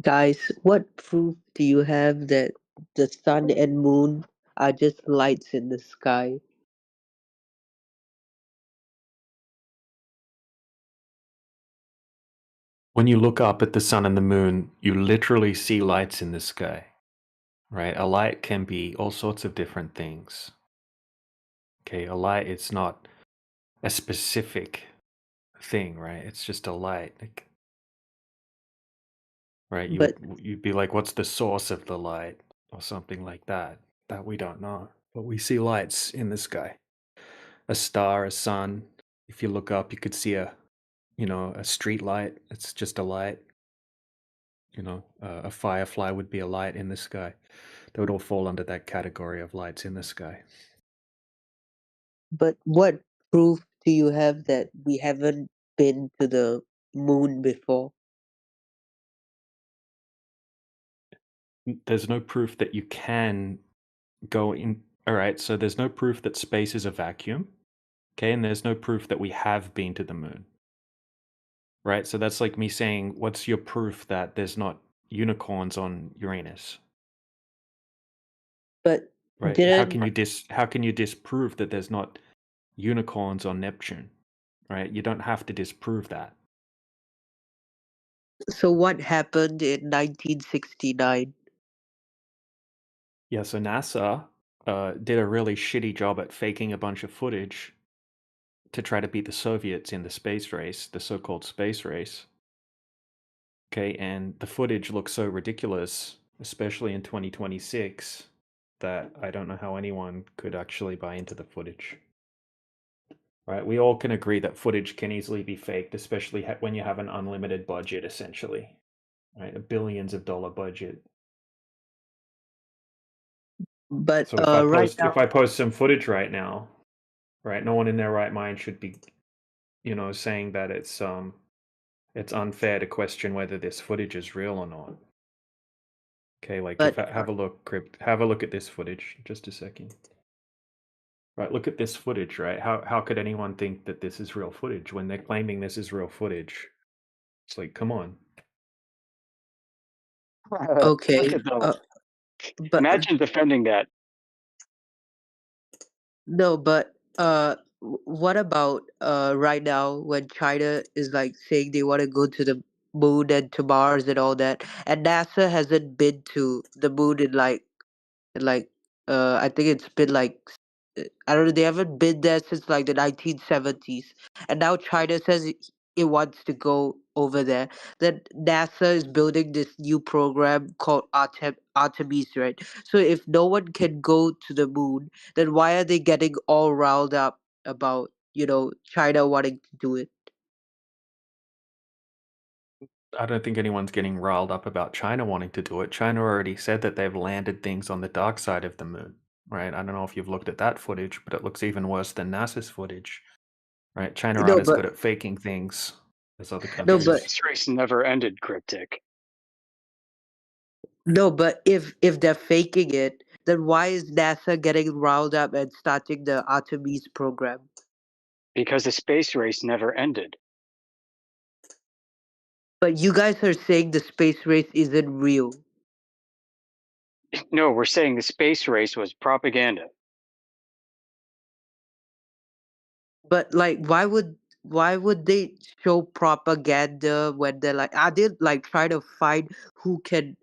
Guys, what proof do you have that the sun and moon are just lights in the sky? When you look up at the sun and the moon, you literally see lights in the sky, right? A light can be all sorts of different things. Okay, a light is not a specific thing, right? It's just a light. Right? But You'd be like, what's the source of the light? Or something like that. That we don't know. But we see lights in the sky. A star, a sun. If you look up, you could see a street light. It's just a light. A firefly would be a light in the sky. They would all fall under that category of lights in the sky. what proof do you have that we haven't been to the moon before? There's no proof that you can go in. All right, so there's no proof that space is a vacuum. Okay, and there's no proof that we have been to the moon. Right? So that's like me saying, what's your proof that there's not unicorns on Uranus? But Right? didn't How can you disprove that there's not unicorns on Neptune? Right? You don't have to disprove that. so what happened in 1969? Yeah, so NASA did a really shitty job at faking a bunch of footage to try to beat the Soviets in the space race, the so-called space race. Okay, and the footage looks so ridiculous, especially in 2026, that I don't know how anyone could actually buy into the footage. Right? We all can agree that footage can easily be faked, especially when you have an unlimited budget, essentially. Right? A billions of dollar budget. But So right now, if I post some footage right now, right, no one in their right mind should be, saying that it's unfair to question whether this footage is real or not. Okay, like if but I have a look, Crypt, have a look at this footage. Just a second. Right, look at this footage, right? How could anyone think that this is real footage when they're claiming this is real footage? It's like, come on. okay, Look at those. but Imagine defending that. no, but what about right now when China is like saying they want to go to the moon and to Mars and all that, and NASA hasn't been to the moon in like I think it's been like I don't know, they haven't been there since like the 1970s, and now China says it wants to go over there. Then NASA is building this new program called Artemis, right? So if no one can go to the moon, then why are they getting all riled up about China wanting to do it? I don't think anyone's getting riled up about China wanting to do it. China already said that they've landed things on the dark side of the moon, right? I don't know if you've looked at that footage, but it looks even worse than NASA's footage, right? China aren't No, as good but at faking things as other no, The but countries. space race never ended, Cryptic. no, but if they're faking it, then why is NASA getting riled up and starting the Artemis program? Because the space race never ended. But you guys are saying the space race isn't real. No, we're saying the space race was propaganda. But like why would they show propaganda when they're like are they like trying to find who can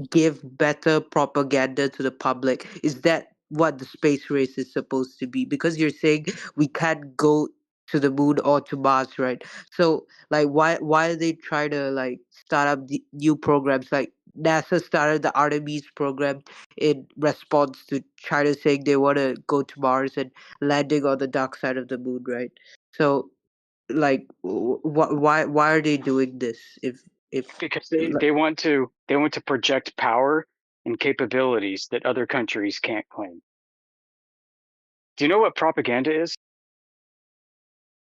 give better propaganda to the public? Is that what the space race is supposed to be? Because you're saying we can't go to the moon or to Mars, right? So like why are they trying to like start up the new programs? Like NASA started the Artemis program in response to China saying they want to go to Mars and landing on the dark side of the moon, right? So like why are they doing this if Because like, they want to project power and capabilities that other countries can't claim. Do you know what propaganda is?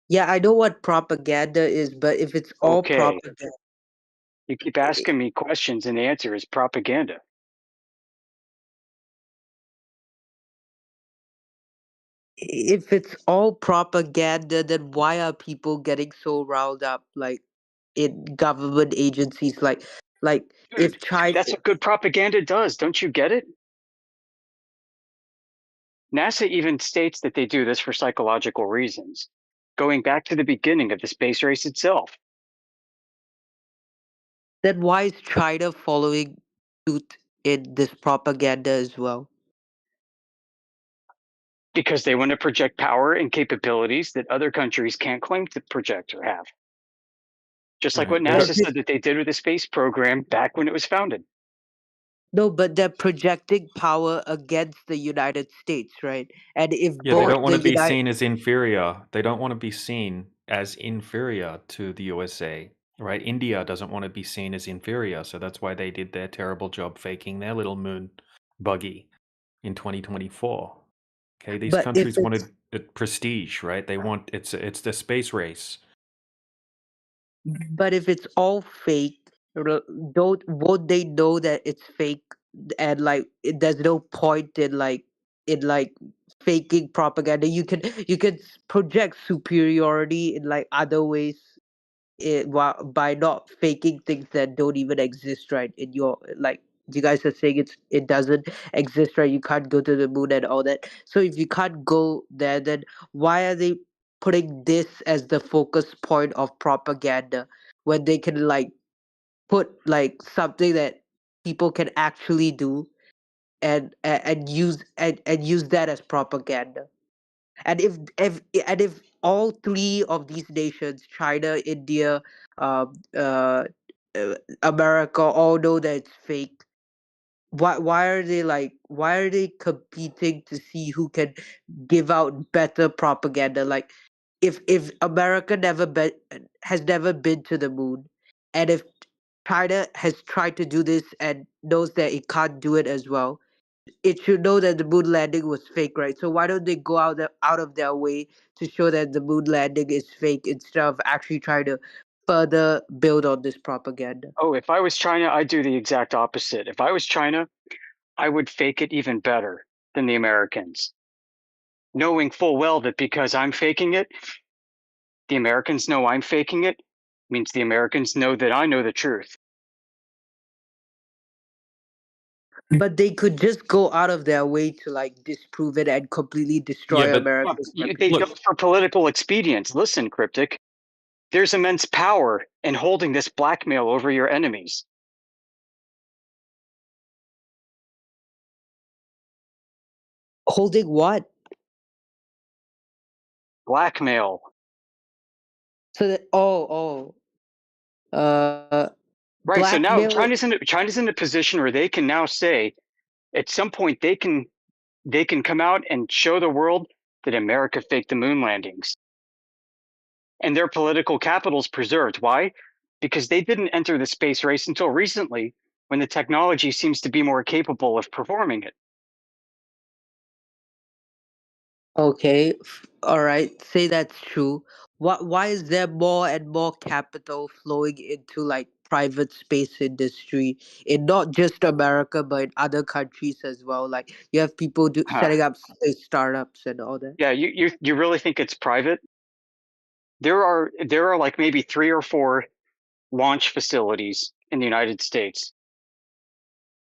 yeah, I know what propaganda is, but if it's all Okay. propaganda, You keep asking me questions and the answer is propaganda. if it's all propaganda, then why are people getting so riled up, like in government agencies? Like Like Dude, if China, that's what good propaganda does. Don't you get it? NASA even states that they do this for psychological reasons, going back to the beginning of the space race itself, then why is China following suit in this propaganda as well? because they want to project power and capabilities that other countries can't claim to project or have. Just like Right. what They But NASA don't. this, said that they did with the space program back when it was founded. no, but they're projecting power against the United States, right? And if Yeah, they both don't want Correct. the to be United, seen as inferior. They don't want to be seen as inferior to the USA, right? India doesn't want to be seen as inferior, so that's why they did their terrible job faking their little moon buggy in 2024. Okay, these but if countries it's wanted prestige, right? They want it's the space race. But if it's all fake, don't won't they know that it's fake? And like, there's no point in like faking propaganda. You can project superiority in like other ways, by not faking things that don't even exist, right? In your, like, you guys are saying it doesn't exist, right? You can't go to the moon and all that. So if you can't go there, then why are they putting this as the focus point of propaganda when they can like put like something that people can actually do, and use that as propaganda? And if all three of these nations, China, India, um, uh, America, all know that it's fake, why are they competing to see who can give out better propaganda? Like, if America has never been to the moon, and if China has tried to do this and knows that it can't do it as well, it should know that the moon landing was fake, right? So why don't they go out of their way to show that the moon landing is fake instead of actually trying to further build on this propaganda? Oh, if I was China, I'd do the exact opposite. If I was China, I would fake it even better than the Americans, knowing full well that because I'm faking it, the Americans know I'm faking it, means the Americans know that I know the truth. But they could just go out of their way to like disprove it and completely Yeah, destroy but America's They do look, it for political expedience. Listen, Cryptic, there's immense power in holding this blackmail over your enemies. holding what? Blackmail. So that, uh Right. So now blackmail. China's in a position where they can now say at some point they can come out and show the world that America faked the moon landings. And their political capital is preserved. Why? Because they didn't enter the space race until recently when the technology seems to be more capable of performing it. Okay, all right. Say that's true. Why is there more and more capital flowing into like private space industry in not just America but in other countries as well? Like you have people setting up startups and all that. Yeah, you really think it's private? There are like maybe 3 or 4 launch facilities in the United States.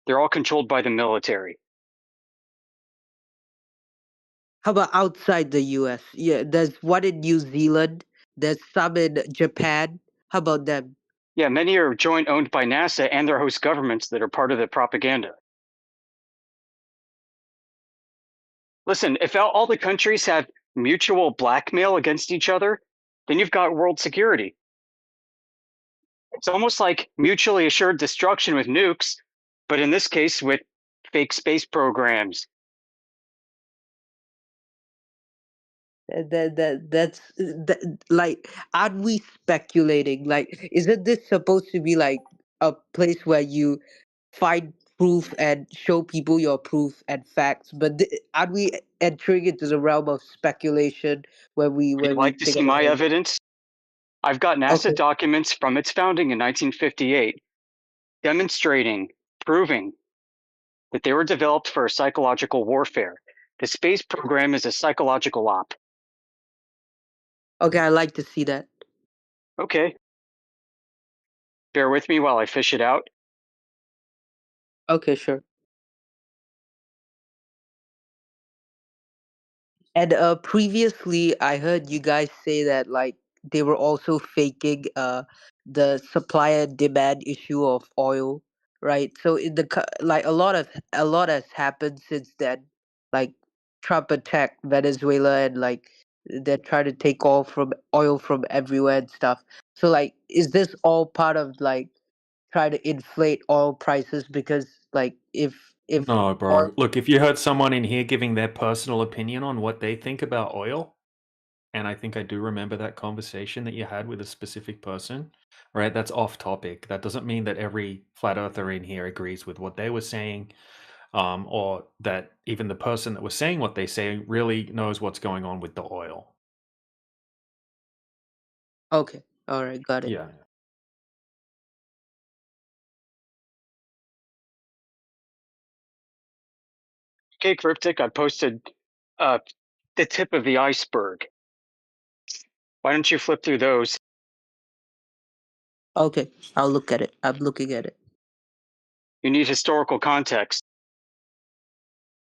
They're all controlled by the military. How about outside the US? Yeah, there's one in New Zealand. There's some in Japan. How about them? Yeah, many are joint owned by NASA and their host governments that are part of the propaganda. Listen, if all the countries have mutual blackmail against each other, then you've got world security. It's almost like mutually assured destruction with nukes, but in this case with fake space programs. Like, aren't we speculating? Like, isn't this supposed to be like a place where you find proof and show people your proof and facts? But aren't we entering into the realm of speculation when we Would you when we like to think see about my it? evidence? I've got NASA Okay. documents from its founding in 1958 demonstrating, proving that they were developed for psychological warfare. The space program is a psychological op. Okay, I like to see that. Okay, bear with me while I fish it out. Okay, sure. And previously, I heard you guys say that like they were also faking the supply and demand issue of oil, right? So in like a lot has happened since then. Like Trump attacked Venezuela and like they're trying to take oil from everywhere and stuff. So like, is this all part of like try to inflate oil prices because like if No, oil. bro. Look, if you heard someone in here giving their personal opinion on what they think about oil, and I think I do remember that conversation that you had with a specific person, right? That's off topic. That doesn't mean that every flat earther in here agrees with what they were saying, or that even the person that was saying what they say really knows what's going on with the oil. Okay, all right, got it. Yeah. Okay, Cryptic, I posted uh, the tip of the iceberg. Why don't you flip through those? Okay, I'll look at it. I'm looking at it. You need historical context.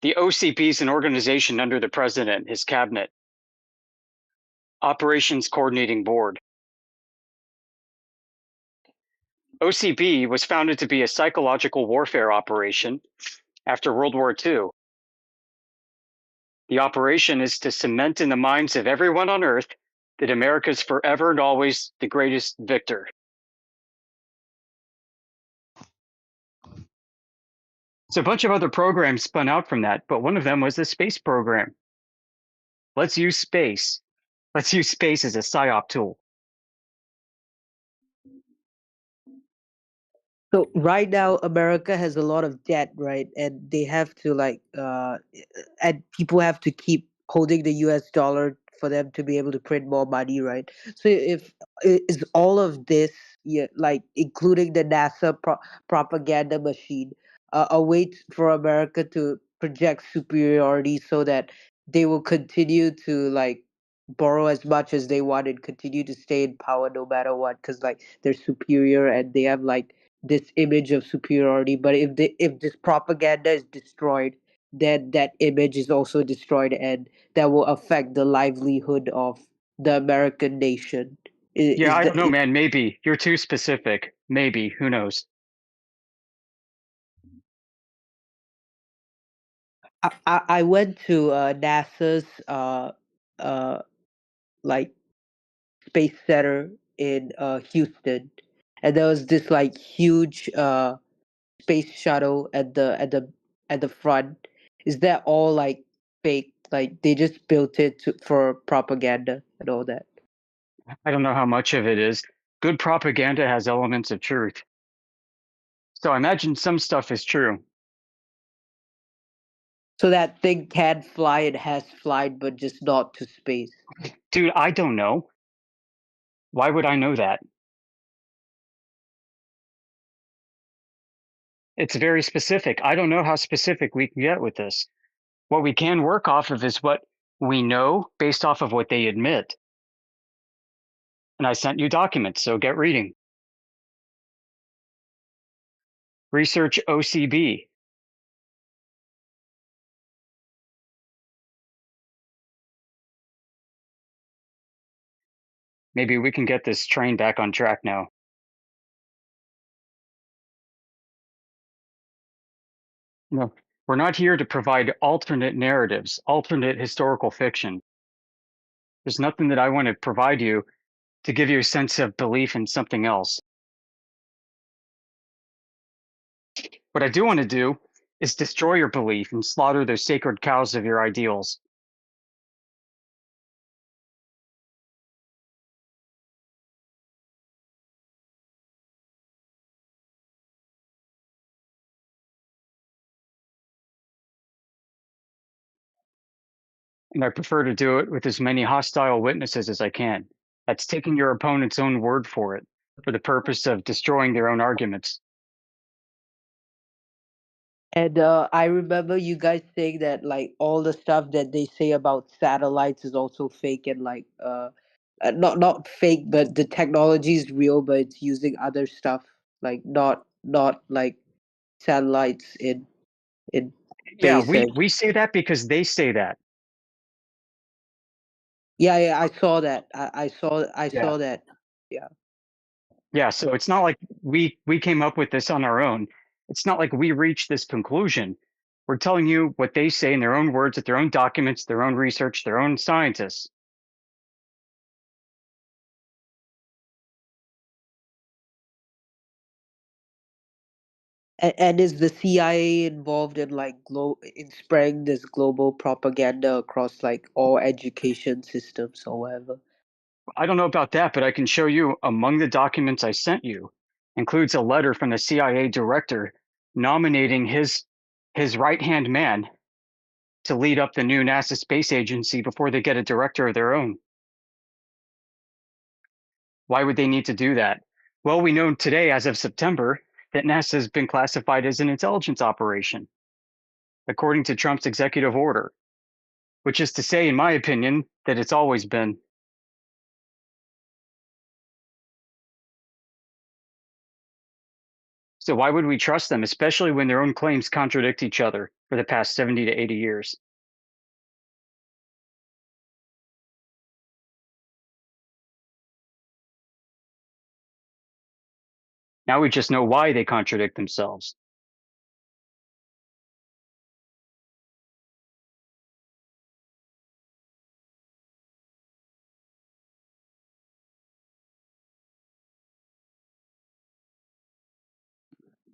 The OCP is an organization under the president, his cabinet, Operations Coordinating Board. OCB was founded to be a psychological warfare operation after World War II. The operation is to cement in the minds of everyone on Earth that America is forever and always the greatest victor. So a bunch of other programs spun out from that, but one of them was the space program. Let's use space. Let's use space as a PSYOP tool. So right now, America has a lot of debt, right? And they have to like, and people have to keep holding the U.S. dollar for them to be able to print more money, right? So if is all of this, yeah, like including the NASA propaganda machine, a way for America to project superiority so that they will continue to like borrow as much as they want and continue to stay in power no matter what, because like they're superior and they have like this image of superiority. But if this propaganda is destroyed, then that image is also destroyed, and that will affect the livelihood of the American nation. Yeah, Is I don't that know, man. Maybe you're too specific. Maybe, who knows? I went to NASA's uh like space center in Houston, and there was this like huge space shuttle at the front. Is that all like fake? Like they just built it for propaganda and all that. I don't know how much of it is. Good propaganda has elements of truth. So I imagine some stuff is true. So that thing can fly, it has flight, but just not to space. Dude, I don't know. Why would I know that? It's very specific. I don't know how specific we can get with this. What we can work off of is what we know based off of what they admit. And I sent you documents, so get reading. Research OCB. Maybe we can get this train back on track now. No, we're not here to provide alternate narratives, alternate historical fiction. There's nothing that I want to provide you to give you a sense of belief in something else. What I do want to do is destroy your belief and slaughter those sacred cows of your ideals. And I prefer to do it with as many hostile witnesses as I can. That's taking your opponent's own word for it, for the purpose of destroying their own arguments. And I remember you guys saying that like all the stuff that they say about satellites is also fake, and like not fake, but the technology is real, but it's using other stuff, like not like satellites in Yeah, space. And we say that because they say that. yeah, I saw that. I Yeah. saw that. Yeah. Yeah, so it's not like we came up with this on our own. It's not like we reached this conclusion. We're telling you what they say in their own words, at their own documents, their own research, their own scientists. And is the CIA involved in like in spreading this global propaganda across like all education systems or whatever? I don't know about that, but I can show you among the documents I sent you includes a letter from the CIA director nominating his right-hand man to lead up the new NASA space agency before they get a director of their own. Why would they need to do that? Well, we know today, as of September, that NASA has been classified as an intelligence operation, according to Trump's executive order, which is to say, in my opinion, that it's always been. So why would we trust them, especially when their own claims contradict each other for the past 70 to 80 years? Now we just know why they contradict themselves.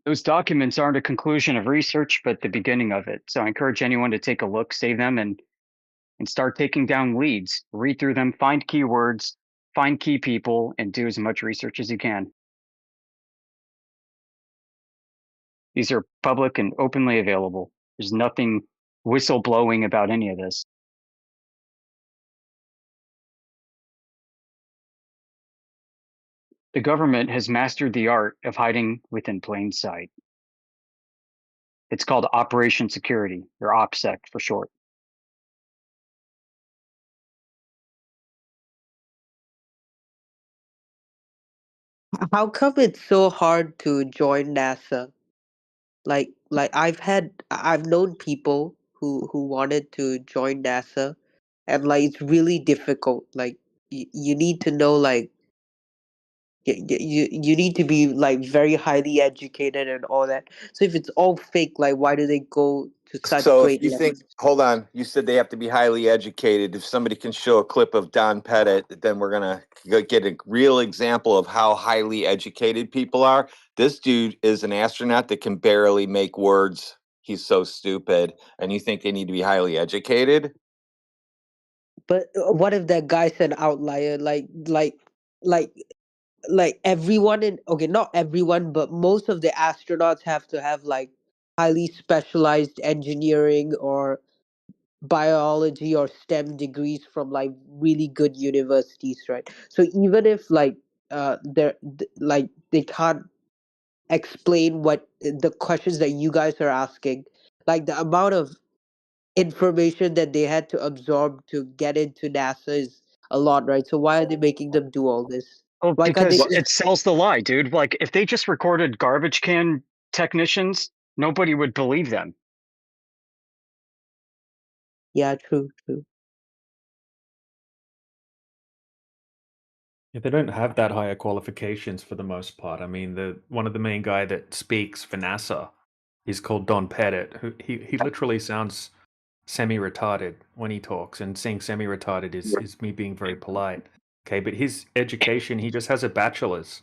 Those documents aren't a conclusion of research, but the beginning of it. So I encourage anyone to take a look, save them, and start taking down leads. Read through them, find keywords, find key people, and do as much research as you can. These are public and openly available. There's nothing whistleblowing about any of this. The government has mastered the art of hiding within plain sight. It's called Operation Security, or OPSEC for short. How come it's so hard to join NASA? Like I've known people who wanted to join NASA, and like it's really difficult. Like you need to know like you need to be like very highly educated and all that. So if it's all fake, like why do they go to such So if great you think, lengths? hold on, you said they have to be highly educated. If somebody can show a clip of Don Pettit, then we're gonna get a real example of how highly educated people are. This dude is an astronaut that can barely make words. He's so stupid. And you think they need to be highly educated? But what if that guy's an outlier? Like like everyone in okay, not everyone, but most of the astronauts have to have like highly specialized engineering or biology or STEM degrees from like really good universities, right? So even if like like they can't explain what the questions that you guys are asking, like the amount of information that they had to absorb to get into NASA is a lot, right? So why are they making them do all this? Well, Why can't they because What? just it sells the lie, dude. Like, if they just recorded garbage can technicians, nobody would believe them. yeah, true, true. Yeah, they don't have that higher qualifications for the most part. I mean, the one of the main guy that speaks for NASA is called Don Pettit. Who he literally sounds semi-retarded when he talks, and saying semi-retarded is me being very polite. Okay, but his education, he just has a bachelor's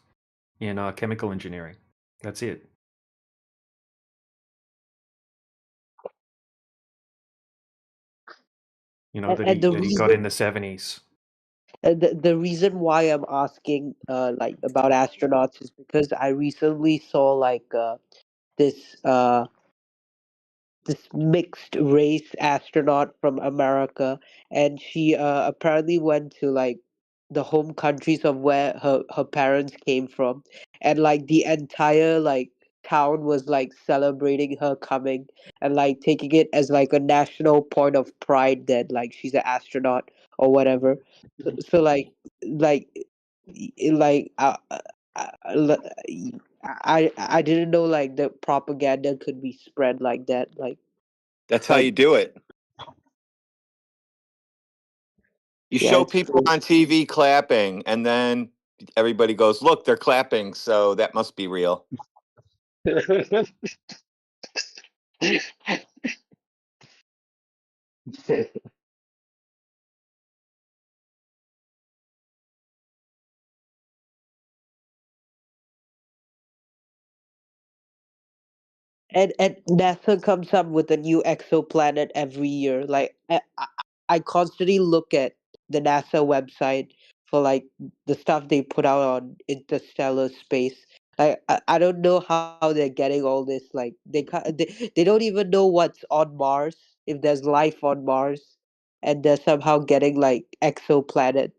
in chemical engineering. That's it. You know And the that he got in reason the 70s. the reason why I'm asking like about astronauts is because I recently saw like this this mixed race astronaut from America, and she apparently went to like the home countries of where her parents came from, and like the entire like town was like celebrating her coming and like taking it as like a national point of pride that like she's an astronaut or whatever. So like like like I didn't know like the propaganda could be spread like that. That's how Like you do it. You yeah, show it's people true. on TV clapping, and then everybody goes, "Look, they're clapping, so that must be real." And NASA comes up with a new exoplanet every year. Like I constantly look at the NASA website for like the stuff they put out on interstellar space. Like I don't know how they're getting all this. Like they don't even know what's on Mars, if there's life on Mars, and they're somehow getting like exoplanet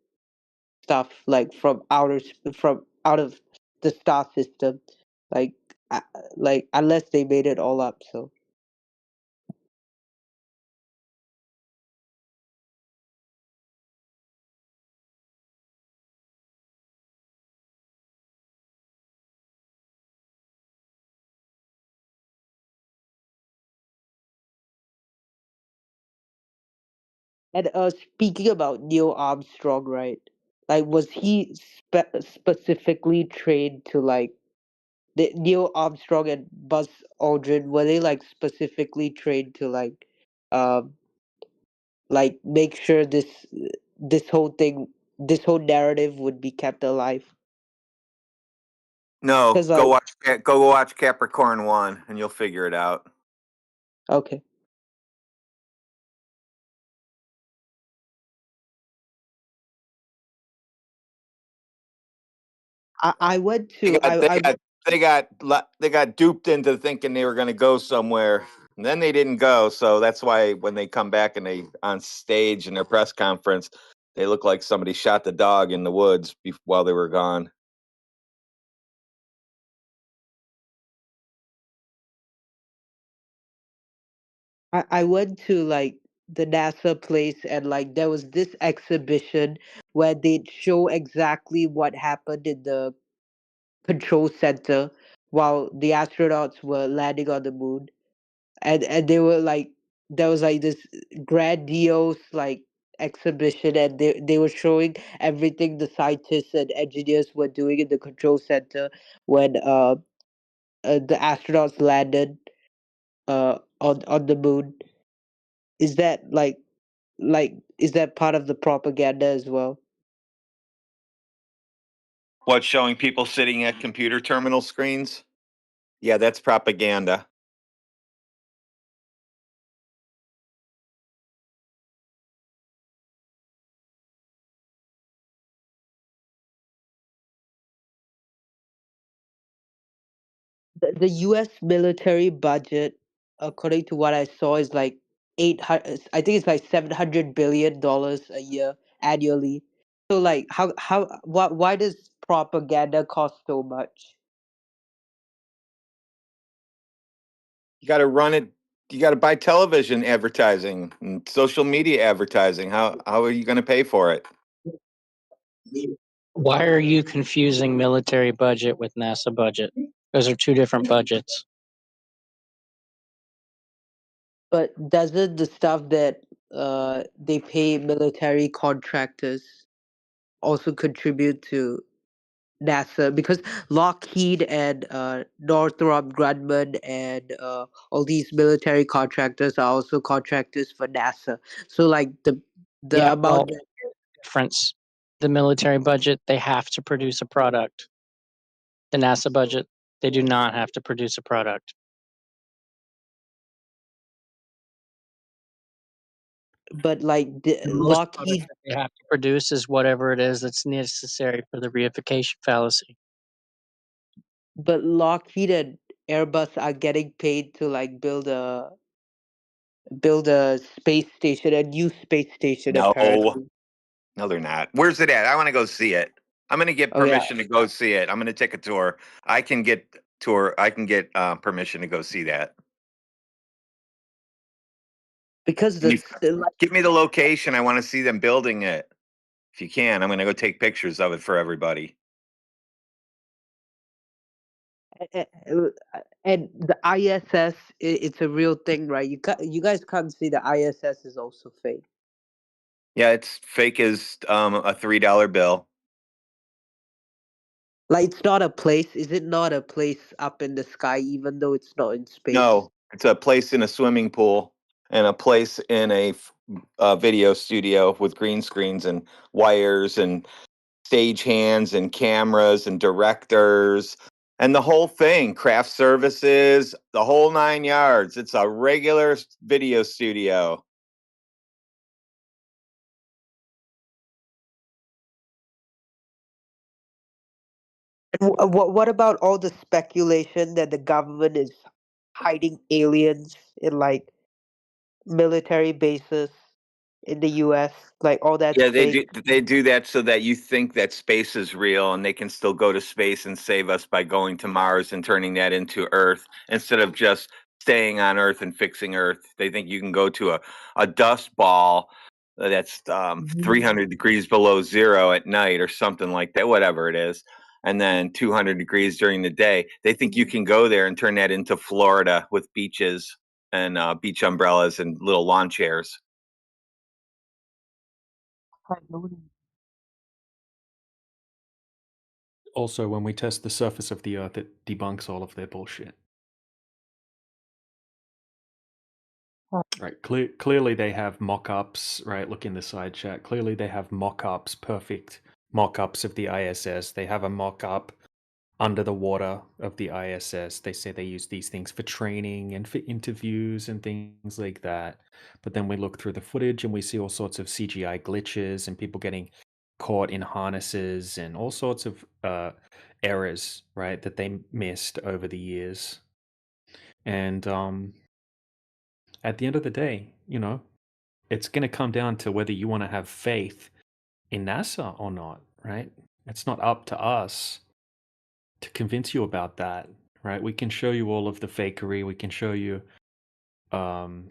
stuff like from out of the star system. Like uh, like unless they made it all up. So and speaking about Neil Armstrong, right? Like was he specifically trained to like the Neil Armstrong and Buzz Aldrin, were they like specifically trained to um like make sure this whole thing, this whole narrative would be kept alive? No, Because like go watch Capricorn 1, and you'll figure it out. okay. I went They to got they got they got duped into thinking they were going to go somewhere, and then they didn't go. So that's why when they come back and they on stage in their press conference, they look like somebody shot the dog in the woods while they were gone. I went to like the NASA place, and like there was this exhibition where they'd show exactly what happened in the control center while the astronauts were landing on the moon. And they were like, there was like this grandiose like exhibition, and they were showing everything the scientists and engineers were doing in the control center when the astronauts landed on the moon. Is that like is that part of the propaganda as well? What, showing people sitting at computer terminal screens? Yeah, that's propaganda. The U.S. military budget, according to what I saw, is like 800. I think it's like $700 billion a year annually. So like, why does propaganda cost so much? You got to run it. You got to buy television advertising and social media advertising. How are you going to pay for it? Why are you confusing military budget with NASA budget? Those are two different budgets. But doesn't the stuff that they pay military contractors also contribute to NASA? Because Lockheed and Northrop Grumman and all these military contractors are also contractors for NASA. So like the Yeah, amount well, that, difference. The military budget, they have to produce a product. The NASA budget, they do not have to produce a product. but like the The most product Lockheed, that they have to produce is whatever it is that's necessary for the reification fallacy. but Lockheed and Airbus are getting paid to like build a space station, a new space station No, apparently. no, they're not. Where's it at? I want to go see it. I'm going to get Oh yeah, permission to go see it. I'm going to take a tour. I can get permission to go see that. because Can you like, give me the location? I want to see them building it. If you can, I'm going to go take pictures of it for everybody. And the ISS, it's a real thing, right? You guys can't see the ISS is also fake. Yeah, it's fake as a $3 bill. Like it's not a place. Is it not a place up in the sky, even though it's not in space? No, it's a place in a swimming pool and a place in a video studio with green screens and wires and stage hands and cameras and directors and the whole thing, craft services, the whole 9 yards. It's a regular video studio. And what about all the speculation that the government is hiding aliens in like military bases in the U.S.? Like all that's Yeah, fake. they do that so that you think that space is real and they can still go to space and save us by going to Mars and turning that into Earth instead of just staying on Earth and fixing Earth. They think you can go to a dust ball that's 300 degrees below zero at night or something like that, whatever it is, and then 200 degrees during the day. They think you can go there and turn that into Florida with beaches and beach umbrellas and little lawn chairs. Also, when we test the surface of the Earth, it debunks all of their bullshit. Right. Clearly, they have mock-ups. Right. Look in the side chat. Clearly, they have mock-ups, perfect mock-ups of the ISS. They have a mock-up under the water of the ISS. They say they use these things for training and for interviews and things like that. But then we look through the footage and we see all sorts of CGI glitches and people getting caught in harnesses and all sorts of errors, right, that they missed over the years. And at the end of the day, it's going to come down to whether you want to have faith in NASA or not, right? It's not up to us to convince you about that, right? We can show you all of the fakery. Um,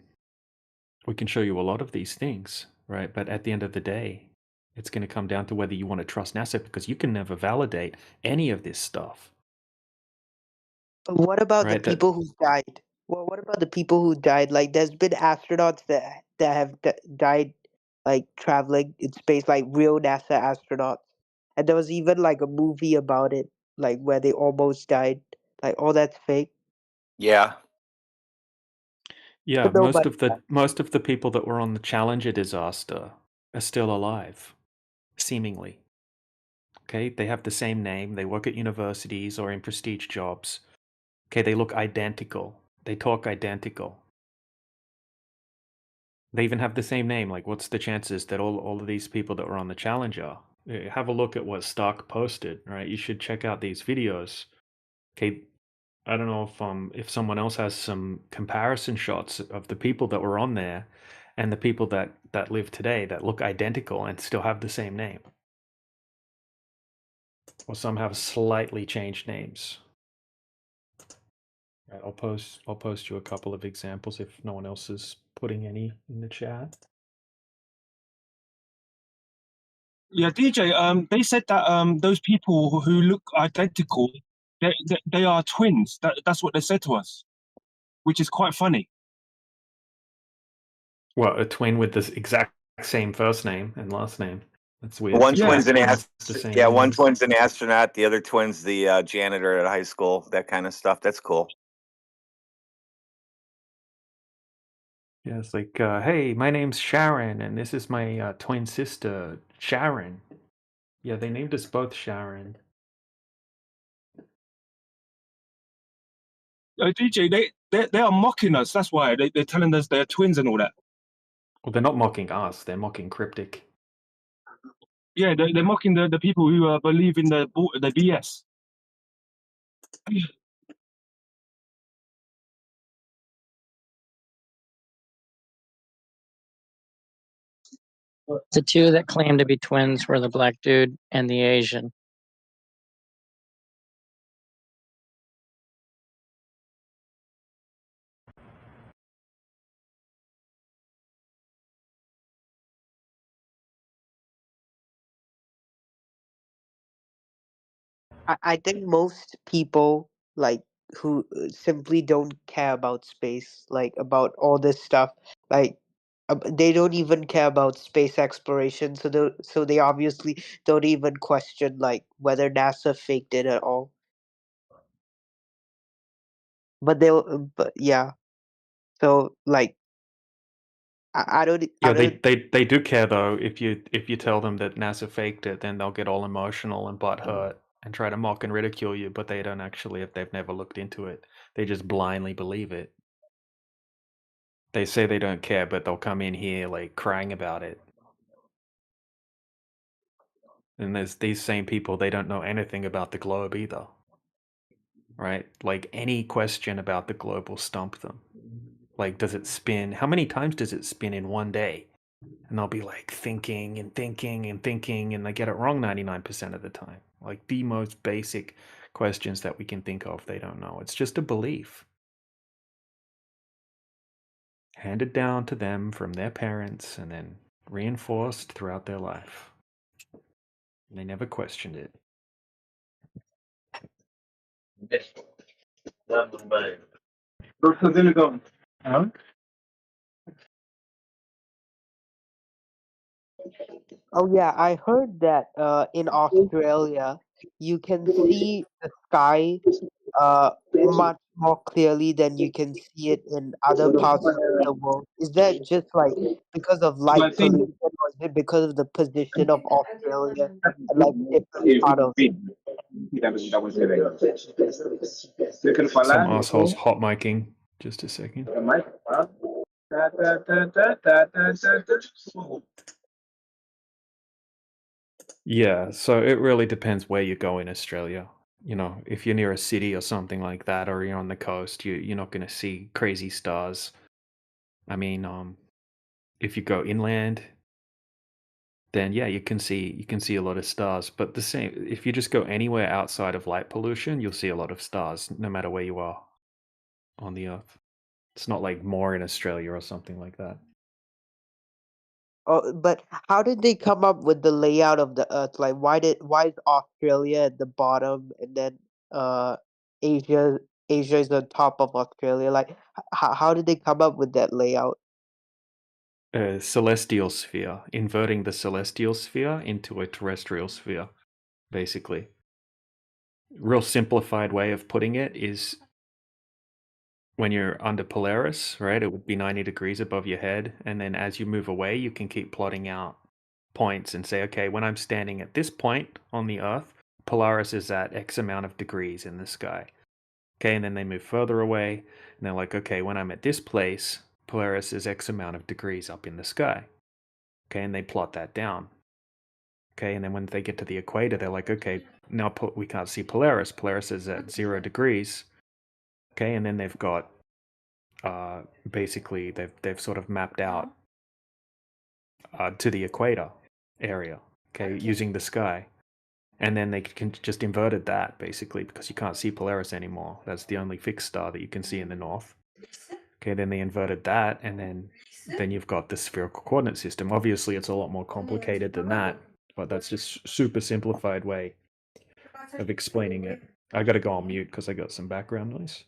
we can show you a lot of these things, right? But at the end of the day, it's going to come down to whether you want to trust NASA because you can never validate any of this stuff, What about the right? That people who died? Well, what about the people who died? Like, there's been astronauts that have died, like traveling in space, like real NASA astronauts, and there was even like a movie about it, like where they almost died. Like, all that's fake. Yeah. Yeah, But nobody. most of the people that were on the Challenger disaster are still alive, seemingly. Okay, they have the same name, they work at universities or in prestige jobs. Okay, they look identical, they talk identical. They even have the same name. Like, what's the chances that all of these people that were on the Challenger? Have a look at what Stark posted, right? You should check out these videos. Okay, I don't know if someone else has some comparison shots of the people that were on there and the people that live today that look identical and still have the same name. Or some have slightly changed names. Right, I'll post you a couple of examples if no one else is putting any in the chat. Yeah, DJ. They said that those people who look identical, they are twins. That's what they said to us, which is quite funny. Well, a twin with the exact same first name and last name. That's weird. One Yeah. twin's an The same yeah, one name. twin's an astronaut, the other twin's the janitor at high school, that kind of stuff. That's cool. Yeah, it's like, hey, my name's Sharon, and this is my twin sister, Sharon. Yeah, they named us both Sharon. DJ, they are mocking us. That's why they're telling us they're twins and all that. Well, they're not mocking us; they're mocking Cryptic. Yeah, they're mocking the people who believe in the BS. The two that claimed to be twins were the black dude and the Asian. I think most people like who simply don't care about space, like about all this stuff, like they don't even care about space exploration, so they obviously don't even question like whether NASA faked it at all. But yeah, so like I don't Yeah, I don't. they do care though. If you tell them that NASA faked it, then they'll get all emotional and butthurt and try to mock and ridicule you, but they don't actually, if they've never looked into it. They just blindly believe it. They say they don't care, but they'll come in here like crying about it. And there's these same people, they don't know anything about the globe either. Right? Like any question about the globe will stump them. Like, does it spin? How many times does it spin in one day? And they'll be like thinking and thinking and thinking, and they get it wrong 99% of the time. Like the most basic questions that we can think of, they don't know. It's just a belief handed down to them from their parents and then reinforced throughout their life. They never questioned it. Huh? Oh yeah, I heard that in Australia you can see the sky much more clearly than you can see it in other parts of the world. Is that just like because of light But then, pollution, or is it because of the position of Australia and like different part of it? Some assholes hot micing. Just a second. Yeah, so it really depends where you go in Australia. You know, if you're near a city or something like that, or you're on the coast, you're not going to see crazy stars. I mean, if you go inland, then yeah, you can see a lot of stars. But the same, if you just go anywhere outside of light pollution, you'll see a lot of stars, no matter where you are on the Earth. It's not like more in Australia or something like that. Oh, but how did they come up with the layout of the Earth? Like, why is Australia at the bottom and then uh Asia Asia is on top of Australia? Like, how did they come up with that layout? Celestial sphere, inverting the celestial sphere into a terrestrial sphere, basically. Real simplified way of putting it is when you're under Polaris, right? It would be 90 degrees above your head, and then as you move away, you can keep plotting out points and say, okay, when I'm standing at this point on the Earth, Polaris is at X amount of degrees in the sky. Okay, and then they move further away, and they're like, okay, when I'm at this place, Polaris is X amount of degrees up in the sky. Okay, and they plot that down. Okay, and then when they get to the equator, they're like, okay, now we can't see Polaris. Polaris is at 0 degrees. Okay, and then they've got basically they've sort of mapped out to the equator area. Okay, using the sky, and then they can just inverted that basically because you can't see Polaris anymore. That's the only fixed star that you can see in the north. Okay, then they inverted that, and then you've got the spherical coordinate system. Obviously, it's a lot more complicated than that, but that's just super simplified way of explaining it. I got to go on mute because I got some background noise.